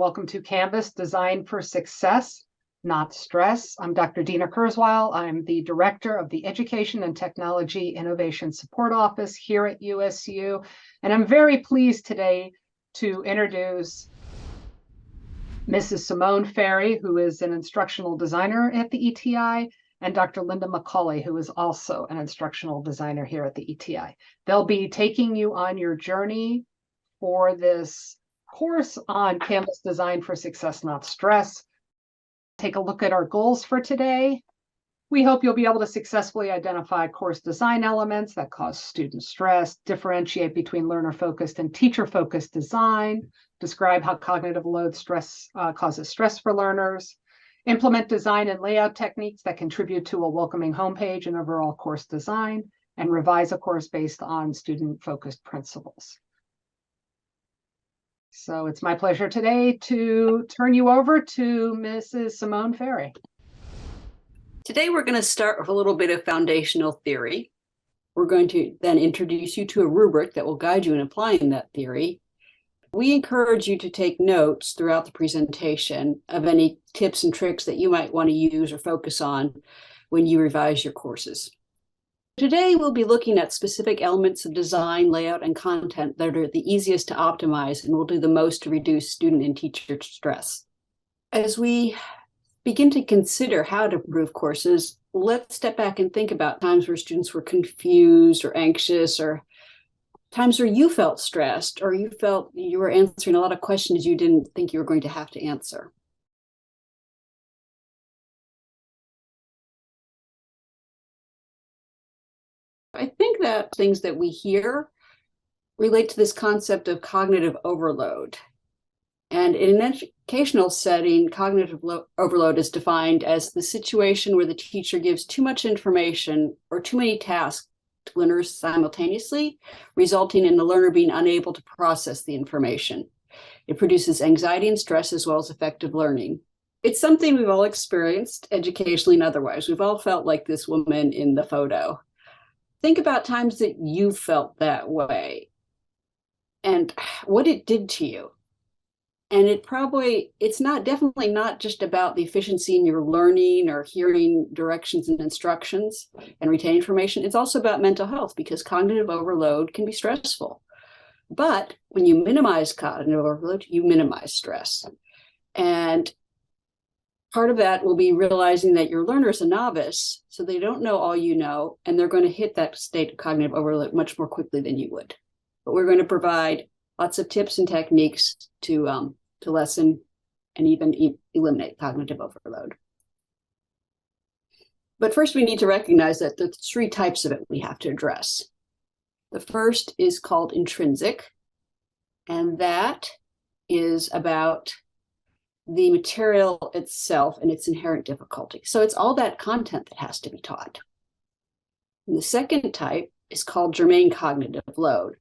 welcome to Canvas Design for Success, Not Stress. I'm Dr. Dina Kurzweil. I'm the Director of the Education and Technology Innovation Support Office here at USU, and I'm very pleased today to introduce Mrs. Simone Ferry, who is an instructional designer at the ETI, and Dr. Linda McCauley, who is also an instructional designer here at the ETI. They'll be taking you on your journey for this course on Canvas Design for Success, Not Stress. Take a look at our goals for today. We hope you'll be able to successfully identify course design elements that cause student stress, differentiate between learner-focused and teacher-focused design, describe how cognitive load stress causes stress for learners, implement design and layout techniques that contribute to a welcoming homepage and overall course design, and revise a course based on student-focused principles. So it's my pleasure today to turn you over to Mrs. Simone Ferry. Today we're going to start with a little bit of foundational theory. We're going to then introduce you to a rubric that will guide you in applying that theory. We encourage you to take notes throughout the presentation of any tips and tricks that you might want to use or focus on when you revise your courses. Today, we'll be looking at specific elements of design, layout, and content that are the easiest to optimize and will do the most to reduce student and teacher stress. As we begin to consider how to improve courses, let's step back and think about times where students were confused or anxious, or times where you felt stressed, or you felt you were answering a lot of questions you didn't think you were going to have to answer. I think that things that we hear relate to this concept of cognitive overload. And in an educational setting, cognitive overload is defined as the situation where the teacher gives too much information or too many tasks to learners simultaneously, resulting in the learner being unable to process the information. It produces anxiety and stress as well as effective learning. It's something we've all experienced educationally and otherwise. We've all felt like this woman in the photo. Think about times that you felt that way and what it did to you. And it's definitely not just about the efficiency in your learning or hearing directions and instructions and retaining information. It's also about mental health, because cognitive overload can be stressful. But when you minimize cognitive overload, you minimize stress. And part of that will be realizing that your learner is a novice, so they don't know all you know, and they're going to hit that state of cognitive overload much more quickly than you would. But we're going to provide lots of tips and techniques to lessen and even eliminate cognitive overload. But first, we need to recognize that there's three types of it we have to address. The first is called intrinsic, and that is about the material itself and its inherent difficulty. So it's all that content that has to be taught. And the second type is called germane cognitive load.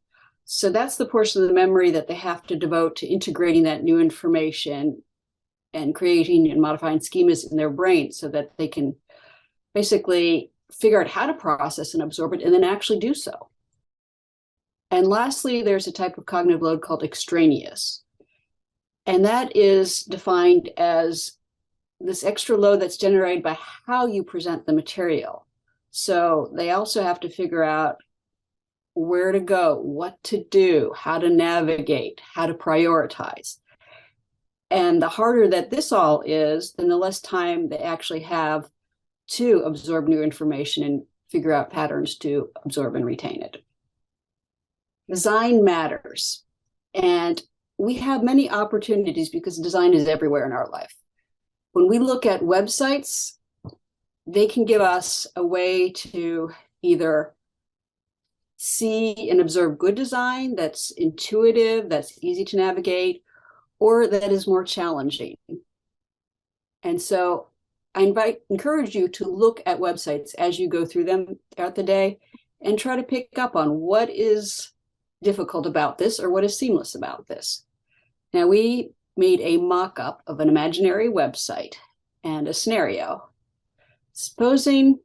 So that's the portion of the memory that they have to devote to integrating that new information and creating and modifying schemas in their brain so that they can basically figure out how to process and absorb it and then actually do so. And lastly, there's a type of cognitive load called extraneous. And that is defined as this extra load that's generated by how you present the material. So they also have to figure out where to go, what to do, how to navigate, how to prioritize. And the harder that this all is, then the less time they actually have to absorb new information and figure out patterns to absorb and retain it. Design matters. And we have many opportunities because design is everywhere in our life. When we look at websites, they can give us a way to either see and observe good design that's intuitive, that's easy to navigate, or that is more challenging. And so I encourage you to look at websites as you go through them throughout the day and try to pick up on what is difficult about this or what is seamless about this. Now, we made a mock-up of an imaginary website and a scenario. Supposing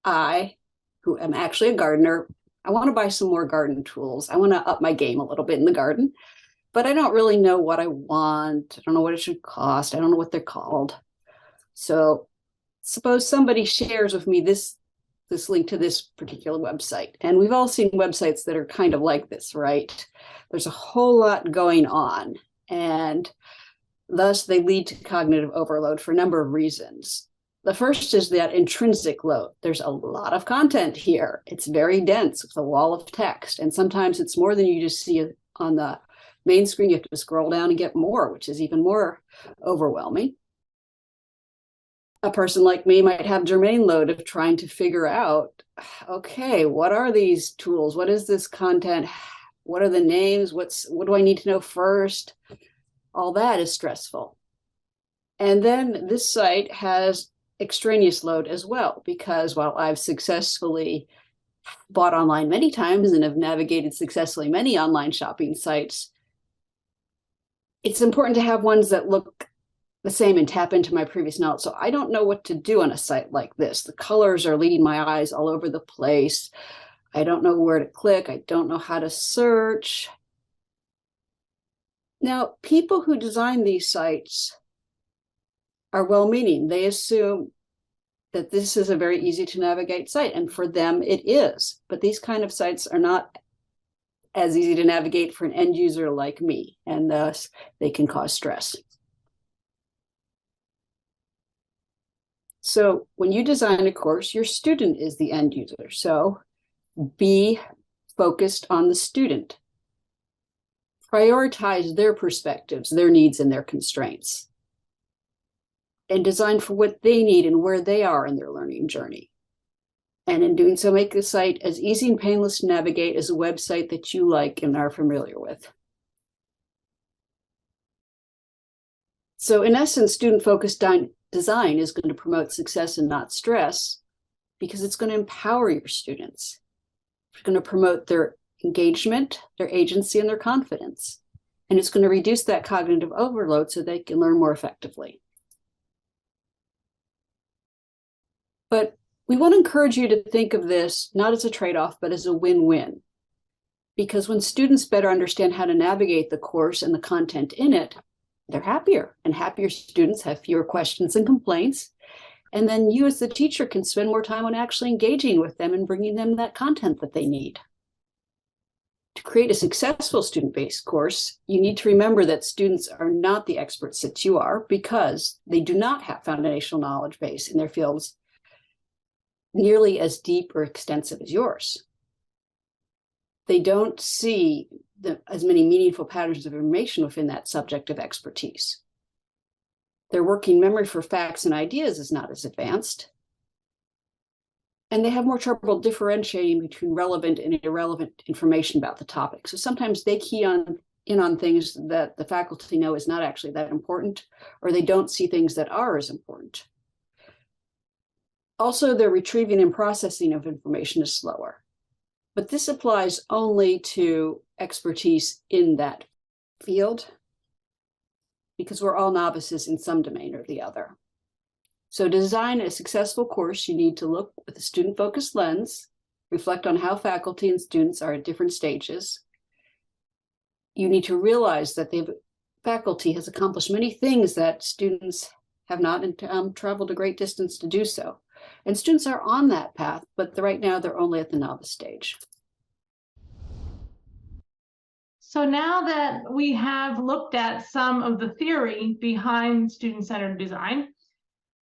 I, who am actually a gardener, I want to buy some more garden tools. I want to up my game a little bit in the garden. but I don't really know what I want. I don't know what it should cost. I don't know what they're called. So suppose somebody shares with me this link to this particular website. And we've all seen websites that are kind of like this, right? There's a whole lot going on, and thus they lead to cognitive overload for a number of reasons. The first is that intrinsic load. There's a lot of content here. It's very dense with a wall of text. And sometimes it's more than you just see on the main screen. You have to scroll down and get more, which is even more overwhelming. A person like me might have germane load of trying to figure out, okay, what are these tools? What is this content? What are the names? What do I need to know first? All that is stressful. And then this site has extraneous load as well, because while I've successfully bought online many times and have navigated successfully many online shopping sites, it's important to have ones that look the same and tap into my previous knowledge. So I don't know what to do on a site like this. The colors are leading my eyes all over the place. I don't know where to click. I don't know how to search. Now, people who design these sites are well-meaning. They assume that this is a very easy to navigate site, and for them it is. But these kind of sites are not as easy to navigate for an end user like me, and thus they can cause stress. So when you design a course, your student is the end user. So be focused on the student. Prioritize their perspectives, their needs, and their constraints. And design for what they need and where they are in their learning journey. And in doing so, make the site as easy and painless to navigate as a website that you like and are familiar with. So in essence, student-focused design is going to promote success and not stress, because it's going to empower your students. It's going to promote their engagement, their agency, and their confidence. And it's going to reduce that cognitive overload so they can learn more effectively. But we want to encourage you to think of this not as a trade-off, but as a win-win. Because when students better understand how to navigate the course and the content in it, they're happier, and happier students have fewer questions and complaints. And then you as the teacher can spend more time on actually engaging with them and bringing them that content that they need. To create a successful student-based course, you need to remember that students are not the experts that you are, because they do not have foundational knowledge base in their fields nearly as deep or extensive as yours. They don't see as many meaningful patterns of information within that subject of expertise. Their working memory for facts and ideas is not as advanced. And they have more trouble differentiating between relevant and irrelevant information about the topic. So sometimes they key in on things that the faculty know is not actually that important, or they don't see things that are as important. Also, their retrieving and processing of information is slower. But this applies only to expertise in that field, because we're all novices in some domain or the other. So to design a successful course, you need to look with a student-focused lens, reflect on how faculty and students are at different stages. You need to realize that faculty has accomplished many things that students have not, and traveled a great distance to do so. And students are on that path, but right now they're only at the novice stage. So now that we have looked at some of the theory behind student-centered design,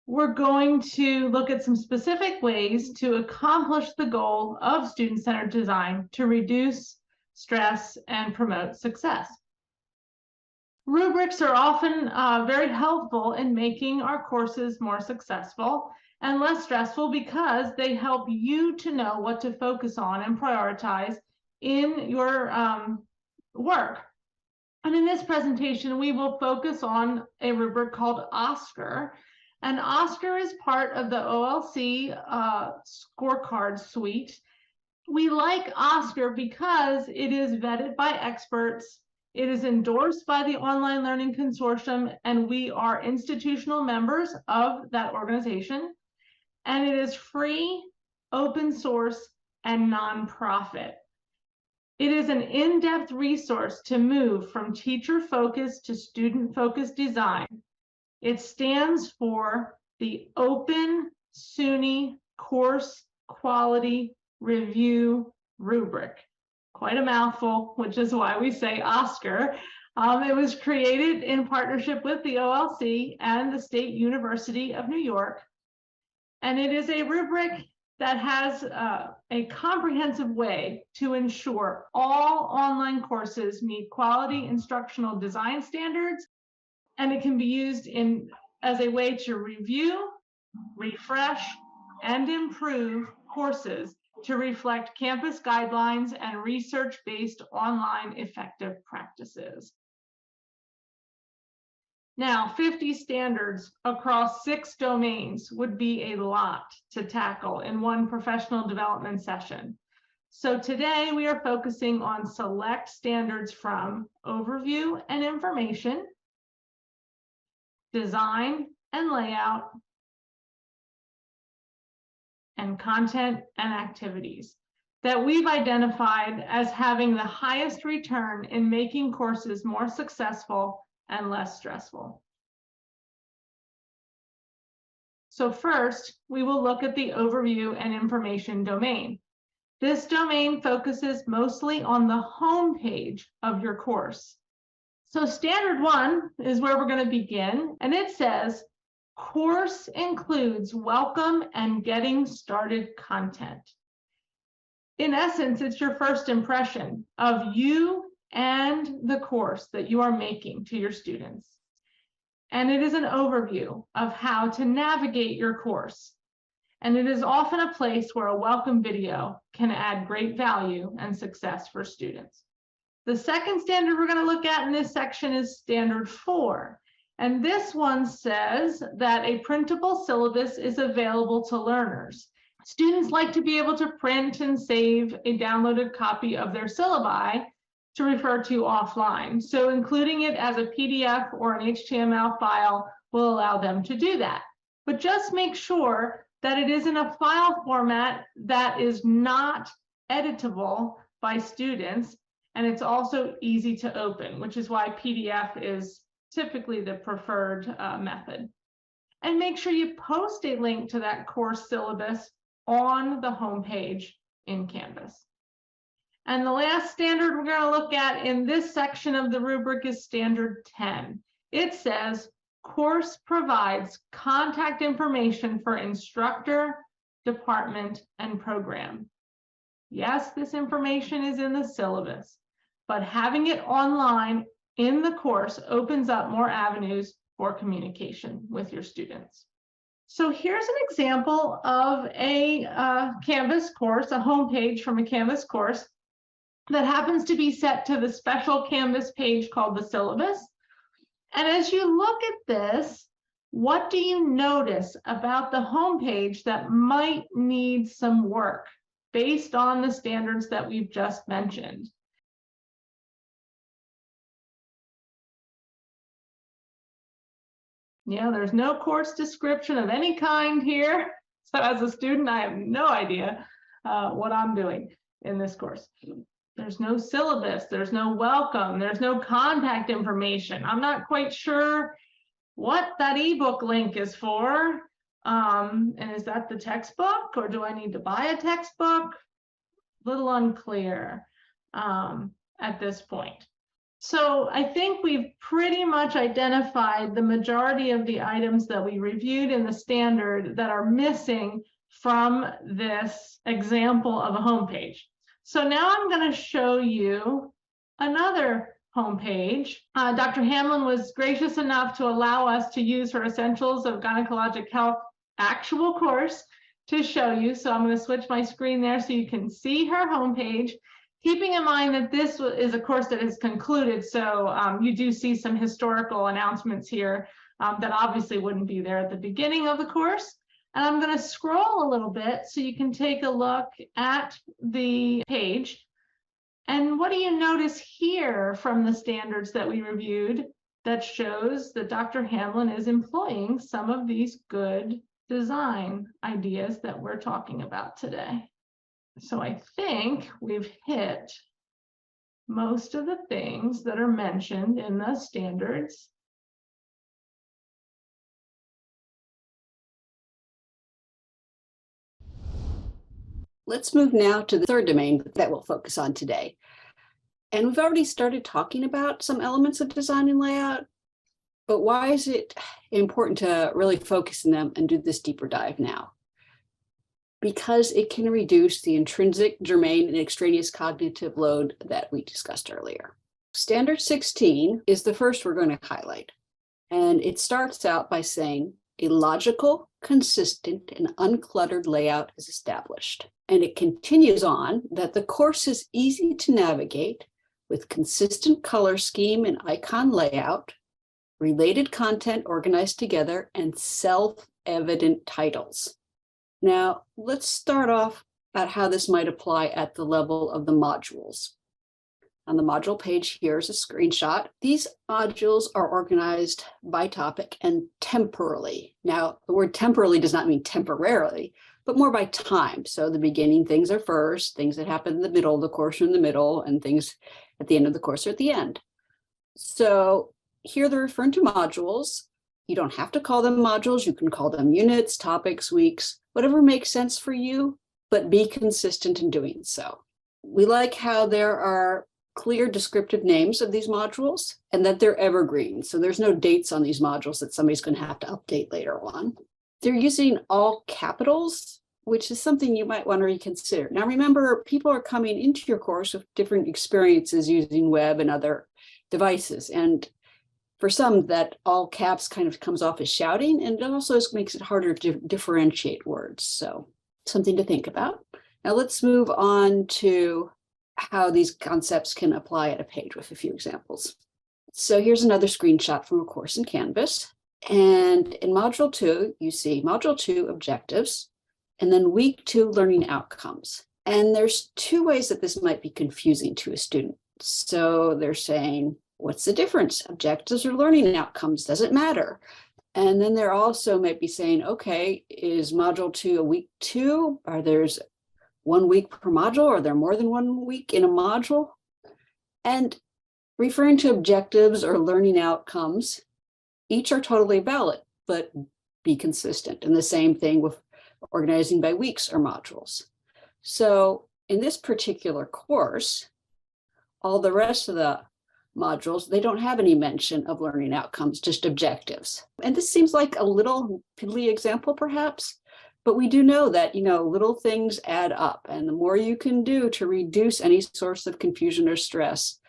we're going to look at some specific ways to accomplish the goal of student-centered design to reduce stress and promote success. Rubrics are often very helpful in making our courses more successful and less stressful, because they help you to know what to focus on and prioritize in your work. And in this presentation, we will focus on a rubric called OSCAR. And OSCAR is part of the OLC scorecard suite. We like OSCAR because it is vetted by experts. It is endorsed by the Online Learning Consortium, and we are institutional members of that organization. And it is free, open source, and nonprofit. It is an in-depth resource to move from teacher-focused to student-focused design. It stands for the Open SUNY Course Quality Review Rubric. Quite a mouthful, which is why we say Oscar. It was created in partnership with the OLC and the State University of New York. And it is a rubric that has a comprehensive way to ensure all online courses meet quality instructional design standards. And it can be used as a way to review, refresh, and improve courses to reflect campus guidelines and research-based online effective practices. Now, 50 standards across 6 domains would be a lot to tackle in one professional development session. So today we are focusing on select standards from overview and information, design and layout, and content and activities that we've identified as having the highest return in making courses more successful and less stressful. So first, we will look at the overview and information domain. This domain focuses mostly on the home page of your course. So standard 1 is where we're going to begin, and it says, course includes welcome and getting started content. In essence, it's your first impression of you and the course that you are making to your students. And it is an overview of how to navigate your course. And it is often a place where a welcome video can add great value and success for students. The second standard we're going to look at in this section is standard 4. And this one says that a printable syllabus is available to learners. Students like to be able to print and save a downloaded copy of their syllabi to refer to offline. So including it as a PDF or an HTML file will allow them to do that. But just make sure that it is in a file format that is not editable by students, and it's also easy to open, which is why PDF is typically the preferred method. And make sure you post a link to that course syllabus on the homepage in Canvas. And the last standard we're going to look at in this section of the rubric is standard 10. It says, course provides contact information for instructor, department, and program. Yes, this information is in the syllabus, but having it online in the course opens up more avenues for communication with your students. So here's an example of a Canvas course, a homepage from a Canvas course that happens to be set to the special Canvas page called the syllabus. And as you look at this, what do you notice about the homepage that might need some work based on the standards that we've just mentioned? Yeah, there's no course description of any kind here. So as a student, I have no idea what I'm doing in this course. There's no syllabus, there's no welcome, there's no contact information. I'm not quite sure what that ebook link is for. And is that the textbook, or do I need to buy a textbook? A little unclear at this point. So I think we've pretty much identified the majority of the items that we reviewed in the standard that are missing from this example of a homepage. So now I'm going to show you another homepage. Dr. Hamlin was gracious enough to allow us to use her Essentials of Gynecologic Health actual course to show you. So I'm going to switch my screen there so you can see her homepage, keeping in mind that this is a course that is concluded. So you do see some historical announcements here that obviously wouldn't be there at the beginning of the course. And I'm going to scroll a little bit so you can take a look at the page. And what do you notice here from the standards that we reviewed that shows that Dr. Hamlin is employing some of these good design ideas that we're talking about today? So I think we've hit most of the things that are mentioned in the standards. Let's move now to the third domain that we'll focus on today. And we've already started talking about some elements of design and layout, but why is it important to really focus on them and do this deeper dive now? Because it can reduce the intrinsic, germane, and extraneous cognitive load that we discussed earlier. Standard 16 is the first we're going to highlight. And it starts out by saying a logical, consistent, and uncluttered layout is established. And it continues on that the course is easy to navigate with consistent color scheme and icon layout, related content organized together, and self-evident titles. Now, let's start off at how this might apply at the level of the modules. On the module page, here's a screenshot. These modules are organized by topic and temporally. Now, the word temporally does not mean temporarily, but more by time. So the beginning things are first, things that happen in the middle of the course are in the middle, and things at the end of the course are at the end. So here they're referring to modules. You don't have to call them modules. You can call them units, topics, weeks, whatever makes sense for you, but be consistent in doing so. We like how there are clear descriptive names of these modules and that they're evergreen. So there's no dates on these modules that somebody's going to have to update later on. They're using all capitals, which is something you might want to reconsider. Now, remember, people are coming into your course with different experiences using web and other devices. And for some, that all caps kind of comes off as shouting, and it also makes it harder to differentiate words. So something to think about. Now let's move on to how these concepts can apply at a page with a few examples. So here's another screenshot from a course in Canvas. And in Module 2, you see Module 2 objectives, and then Week 2 learning outcomes. And there's two ways that this might be confusing to a student. So they're saying, what's the difference? Objectives or learning outcomes? Does it matter? And then they're also might be saying, okay, is Module 2 a Week 2? Are there's 1 week per module? Are there more than 1 week in a module? And referring to objectives or learning outcomes, each are totally valid, but be consistent. And the same thing with organizing by weeks or modules. So in this particular course, all the rest of the modules, they don't have any mention of learning outcomes, just objectives. And this seems like a little piddly example, perhaps, but we do know that, little things add up. And the more you can do to reduce any source of confusion or stress,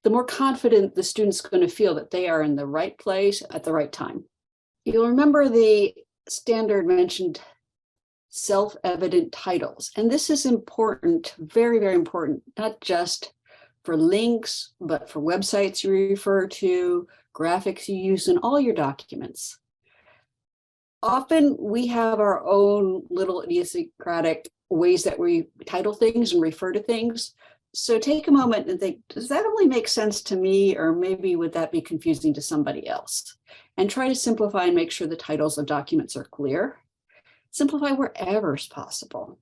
the more confident the student's going to feel that they are in the right place at the right time. You'll remember the standard mentioned self-evident titles. And this is important, very, very important, not just for links, but for websites you refer to, graphics you use in all your documents. Often we have our own little idiosyncratic ways that we title things and refer to things. So take a moment and think, does that only make sense to me, or maybe would that be confusing to somebody else? And try to simplify and make sure the titles of documents are clear. Simplify wherever is possible.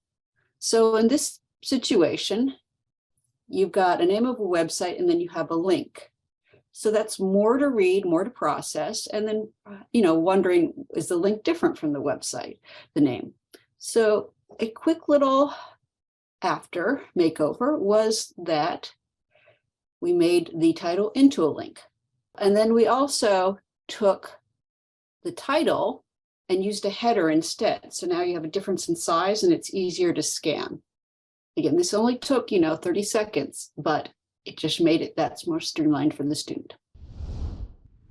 So in this situation, you've got a name of a website and then you have a link. So that's more to read, more to process, and then, wondering, is the link different from the website, the name? So a quick little after makeover was that we made the title into a link. And then we also took the title and used a header instead. So now you have a difference in size and it's easier to scan. Again, this only took, 30 seconds, but it just made it that's more streamlined for the student.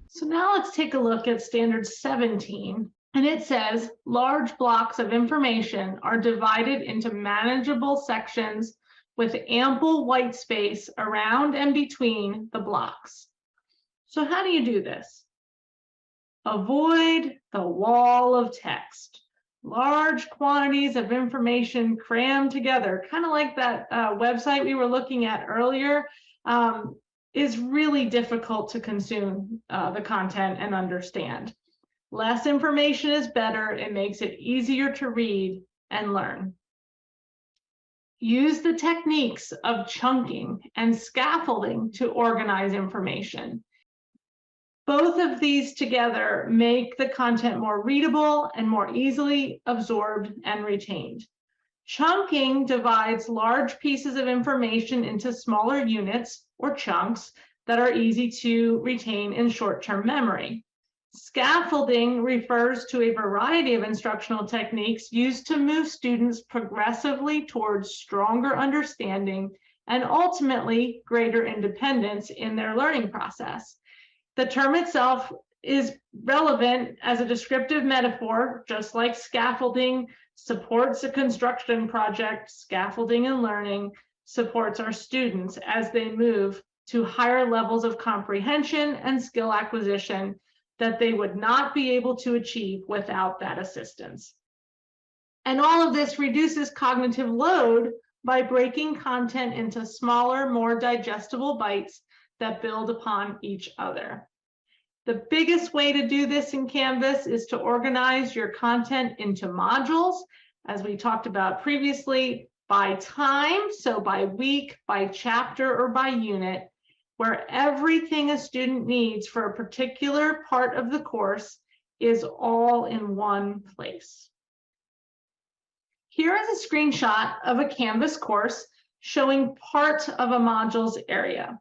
So now let's take a look at standard 17. And it says large blocks of information are divided into manageable sections with ample white space around and between the blocks. So how do you do this? Avoid the wall of text. Large quantities of information crammed together, kind of like that website we were looking at earlier, is really difficult to consume the content and understand. Less information is better. It makes it easier to read and learn. use the techniques of chunking and scaffolding to organize information. Both of these together make the content more readable and more easily absorbed and retained. Chunking divides large pieces of information into smaller units or chunks that are easy to retain in short-term memory. Scaffolding refers to a variety of instructional techniques used to move students progressively towards stronger understanding and ultimately greater independence in their learning process. The term itself is relevant as a descriptive metaphor, just like scaffolding supports a construction project. Scaffolding and learning supports our students as they move to higher levels of comprehension and skill acquisition that they would not be able to achieve without that assistance. And all of this reduces cognitive load by breaking content into smaller, more digestible bites that build upon each other. The biggest way to do this in Canvas is to organize your content into modules, as we talked about previously, by time, so by week, by chapter, or by unit, where everything a student needs for a particular part of the course is all in one place. Here is a screenshot of a Canvas course showing part of a module's area.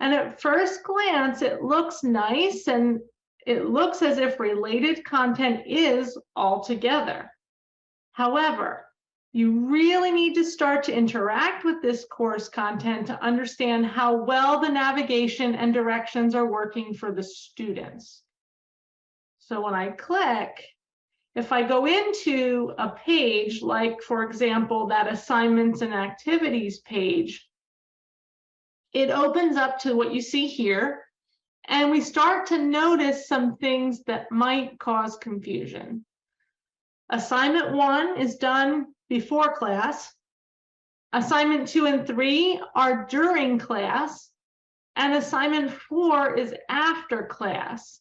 And at first glance, it looks nice and it looks as if related content is all together. However, you really need to start to interact with this course content to understand how well the navigation and directions are working for the students. So when I click, if I go into a page, like for example, that assignments and activities page, it opens up to what you see here, and we start to notice some things that might cause confusion. Assignment 1 is done before class. Assignment 2 and 3 are during class, and assignment 4 is after class.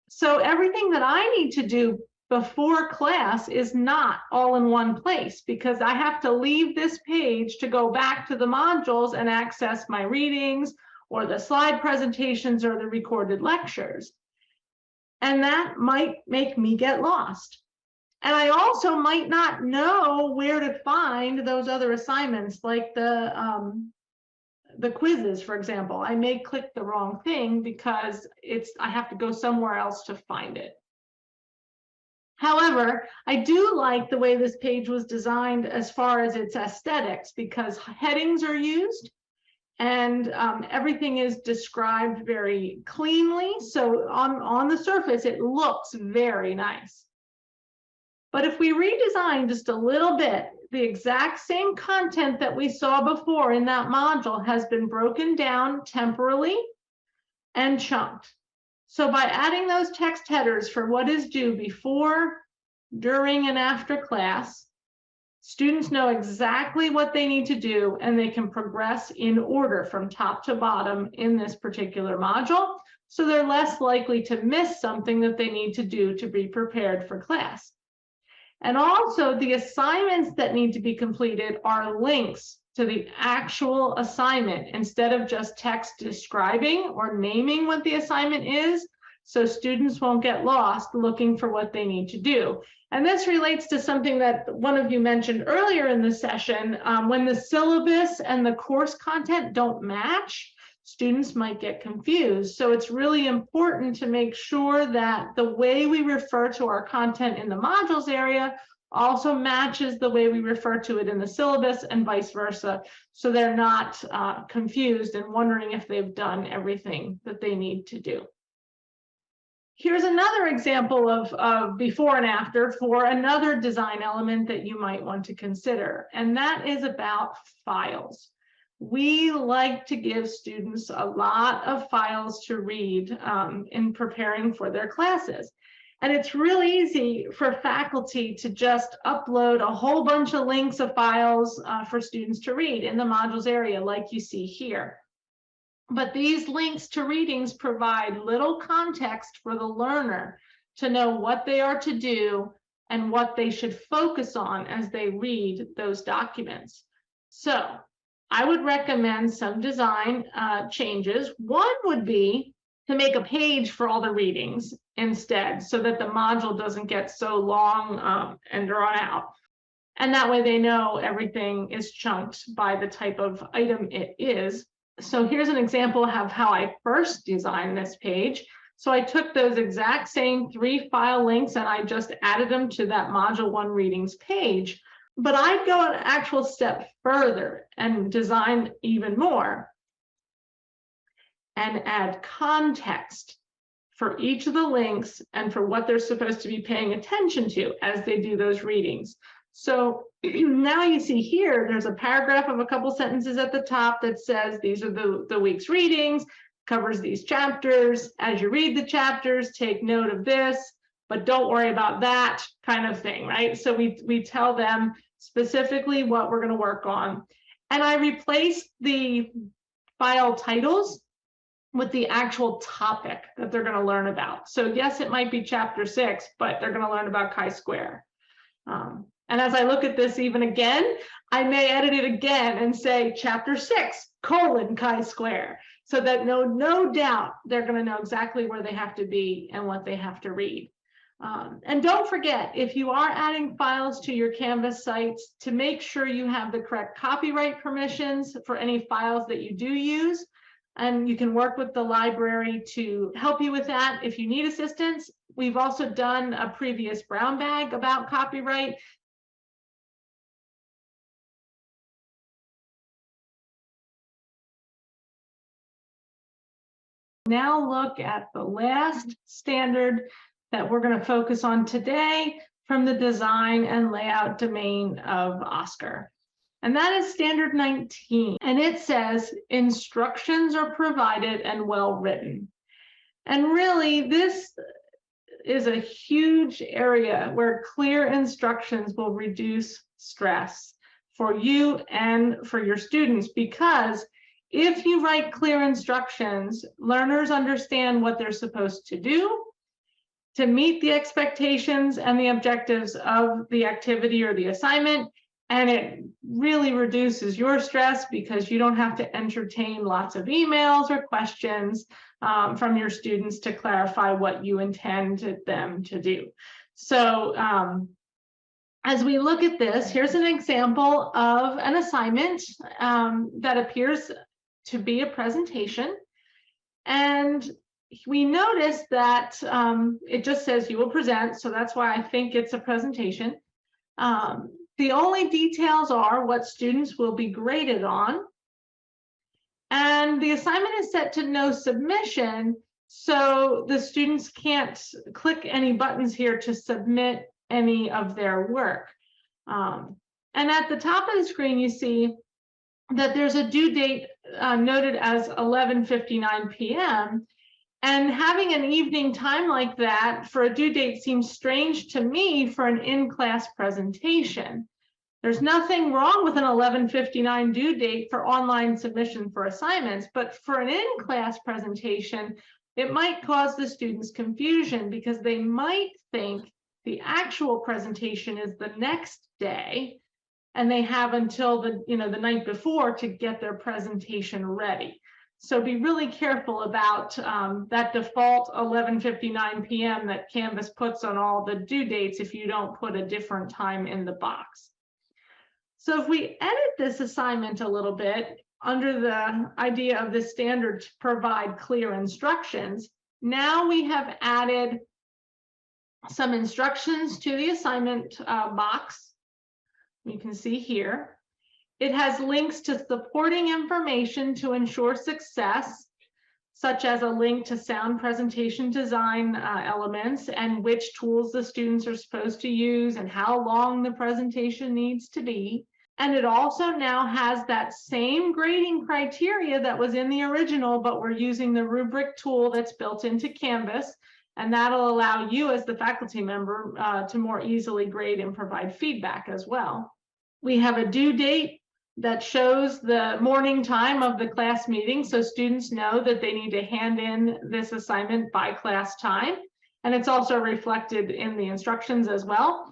So everything that I need to do before class is not all in one place, because I have to leave this page to go back to the modules and access my readings or the slide presentations or the recorded lectures. And that might make me get lost. And I also might not know where to find those other assignments, like the quizzes, for example. I may click the wrong thing because I have to go somewhere else to find it. However, I do like the way this page was designed as far as its aesthetics, because headings are used and everything is described very cleanly. So on the surface, it looks very nice. But if we redesign just a little bit, the exact same content that we saw before in that module has been broken down temporally and chunked. So by adding those text headers for what is due before, during, and after class, students know exactly what they need to do, and they can progress in order from top to bottom in this particular module. So they're less likely to miss something that they need to do to be prepared for class. And also, the assignments that need to be completed are links to the actual assignment instead of just text describing or naming what the assignment is, so students won't get lost looking for what they need to do. And this relates to something that one of you mentioned earlier in the session. When the syllabus and the course content don't match, students might get confused. So it's really important to make sure that the way we refer to our content in the modules area also matches the way we refer to it in the syllabus, and vice versa, so they're not confused and wondering if they've done everything that they need to do. Here's another example of before and after for another design element that you might want to consider, and that is about files. We like to give students a lot of files to read in preparing for their classes. And it's really easy for faculty to just upload a whole bunch of links of files for students to read in the modules area, like you see here. But these links to readings provide little context for the learner to know what they are to do and what they should focus on as they read those documents. So I would recommend some design changes. One would be to make a page for all the readings instead, so that the module doesn't get so long and drawn out. And that way they know everything is chunked by the type of item it is. So here's an example of how I first designed this page. So I took those exact same 3 file links and I just added them to that Module 1 readings page. But I'd go an actual step further and design even more and add context for each of the links and for what they're supposed to be paying attention to as they do those readings. So now you see here, there's a paragraph of a couple sentences at the top that says these are the week's readings, covers these chapters. As you read the chapters, take note of this, but don't worry about that kind of thing, right? So we tell them specifically what we're going to work on. And I replaced the file titles with the actual topic that they're going to learn about. So yes, it might be chapter 6, but they're going to learn about chi-square. And as I look at this even again, I may edit it again and say chapter 6, chi-square, so that no doubt they're going to know exactly where they have to be and what they have to read. And don't forget, if you are adding files to your Canvas sites, to make sure you have the correct copyright permissions for any files that you do use. And you can work with the library to help you with that if you need assistance. We've also done a previous brown bag about copyright. Now look at the last standard that we're going to focus on today from the design and layout domain of OSCAR. And that is standard 19. And it says instructions are provided and well written. And really, this is a huge area where clear instructions will reduce stress for you and for your students, because if you write clear instructions, learners understand what they're supposed to do to meet the expectations and the objectives of the activity or the assignment. And it really reduces your stress because you don't have to entertain lots of emails or questions from your students to clarify what you intend them to do. So as we look at this, here's an example of an assignment that appears to be a presentation. And we notice that it just says you will present, so that's why I think it's a presentation. The only details are what students will be graded on. And the assignment is set to no submission, so the students can't click any buttons here to submit any of their work. And at the top of the screen, you see that there's a due date noted as 11:59 p.m. And having an evening time like that for a due date seems strange to me for an in-class presentation. There's nothing wrong with an 11:59 due date for online submission for assignments, but for an in-class presentation, it might cause the students confusion because they might think the actual presentation is the next day, and they have until the night before to get their presentation ready. So be really careful about that default 11:59 p.m. that Canvas puts on all the due dates if you don't put a different time in the box. So if we edit this assignment a little bit under the idea of the standard to provide clear instructions, now we have added some instructions to the assignment box. You can see here. It has links to supporting information to ensure success, such as a link to sound presentation design elements and which tools the students are supposed to use and how long the presentation needs to be. And it also now has that same grading criteria that was in the original, but we're using the rubric tool that's built into Canvas. And that'll allow you as the faculty member to more easily grade and provide feedback as well. We have a due date that shows the morning time of the class meeting, so students know that they need to hand in this assignment by class time. And it's also reflected in the instructions as well.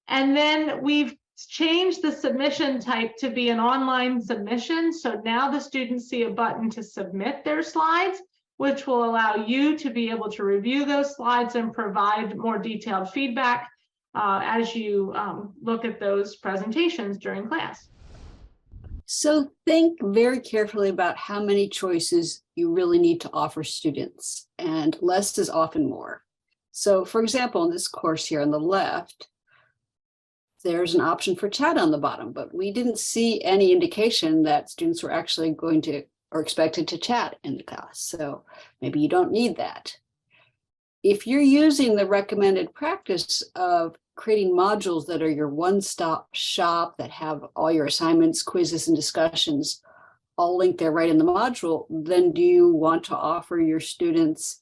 And then we've changed the submission type to be an online submission. So now the students see a button to submit their slides, which will allow you to be able to review those slides and provide more detailed feedback as you look at those presentations during class. So think very carefully about how many choices you really need to offer students, and less is often more. So for example, in this course here on the left, there's an option for chat on the bottom, but we didn't see any indication that students were actually going to or expected to chat in the class. So maybe you don't need that. If you're using the recommended practice of creating modules that are your one-stop shop, that have all your assignments, quizzes, and discussions all linked there right in the module, then do you want to offer your students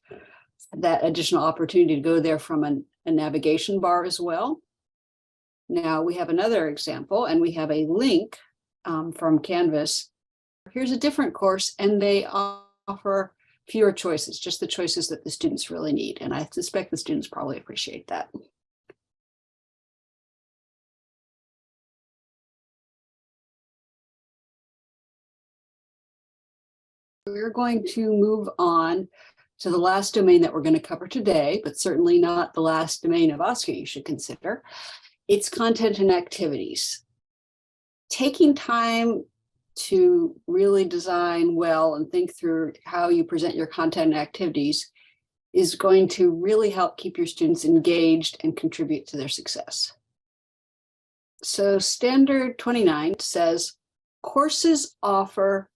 that additional opportunity to go there from a navigation bar as well? Now we have another example, and we have a link from Canvas. Here's a different course, and they offer fewer choices, just the choices that the students really need. And I suspect the students probably appreciate that. We're going to move on to the last domain that we're going to cover today, but certainly not the last domain of OSCE you should consider. It's content and activities. Taking time to really design well and think through how you present your content and activities is going to really help keep your students engaged and contribute to their success. So Standard 29 says, courses offer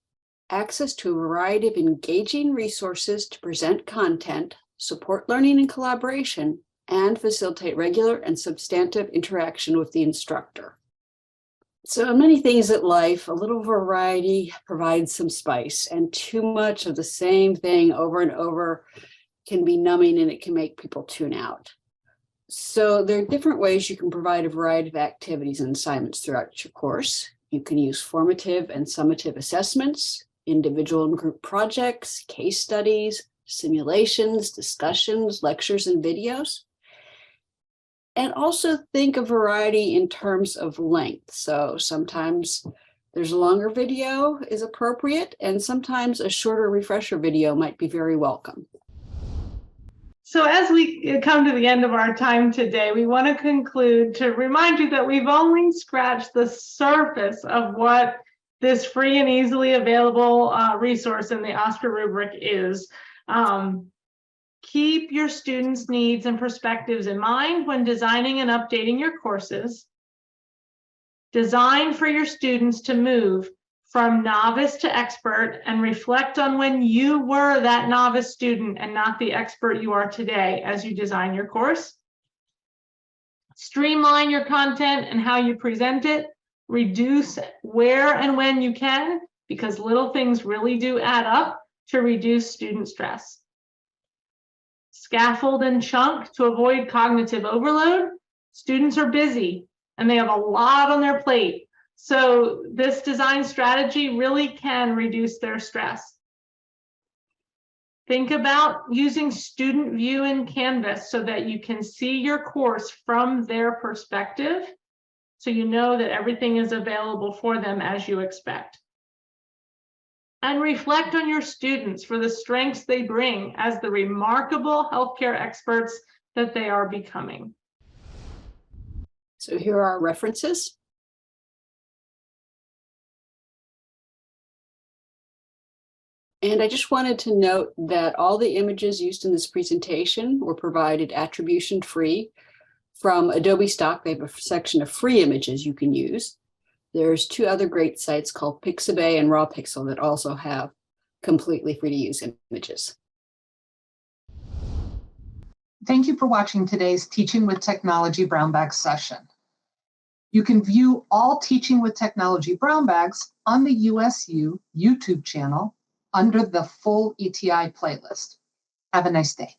access to a variety of engaging resources to present content, support learning and collaboration, and facilitate regular and substantive interaction with the instructor. So in many things in life, a little variety provides some spice, and too much of the same thing over and over can be numbing, and it can make people tune out. So there are different ways you can provide a variety of activities and assignments throughout your course. You can use formative and summative assessments, individual and group projects, case studies, simulations, discussions, lectures, and videos. And also think of variety in terms of length. So sometimes there's a longer video is appropriate, and sometimes a shorter refresher video might be very welcome. So as we come to the end of our time today, we want to conclude to remind you that we've only scratched the surface of what this free and easily available resource in the OSCE rubric is. Keep your students' needs and perspectives in mind when designing and updating your courses. Design for your students to move from novice to expert, and reflect on when you were that novice student and not the expert you are today as you design your course. Streamline your content and how you present it. Reduce where and when you can, because little things really do add up to reduce student stress. Scaffold and chunk to avoid cognitive overload. Students are busy and they have a lot on their plate. So this design strategy really can reduce their stress. Think about using student view in Canvas so that you can see your course from their perspective, so you know that everything is available for them as you expect. And reflect on your students for the strengths they bring as the remarkable healthcare experts that they are becoming. So here are our references. And I just wanted to note that all the images used in this presentation were provided attribution free from Adobe Stock. They have a section of free images you can use. There's two other great sites called Pixabay and RawPixel that also have completely free to use images. Thank you for watching today's Teaching with Technology Brown Bag session. You can view all Teaching with Technology Brown Bags on the USU YouTube channel under the full ETI playlist. Have a nice day.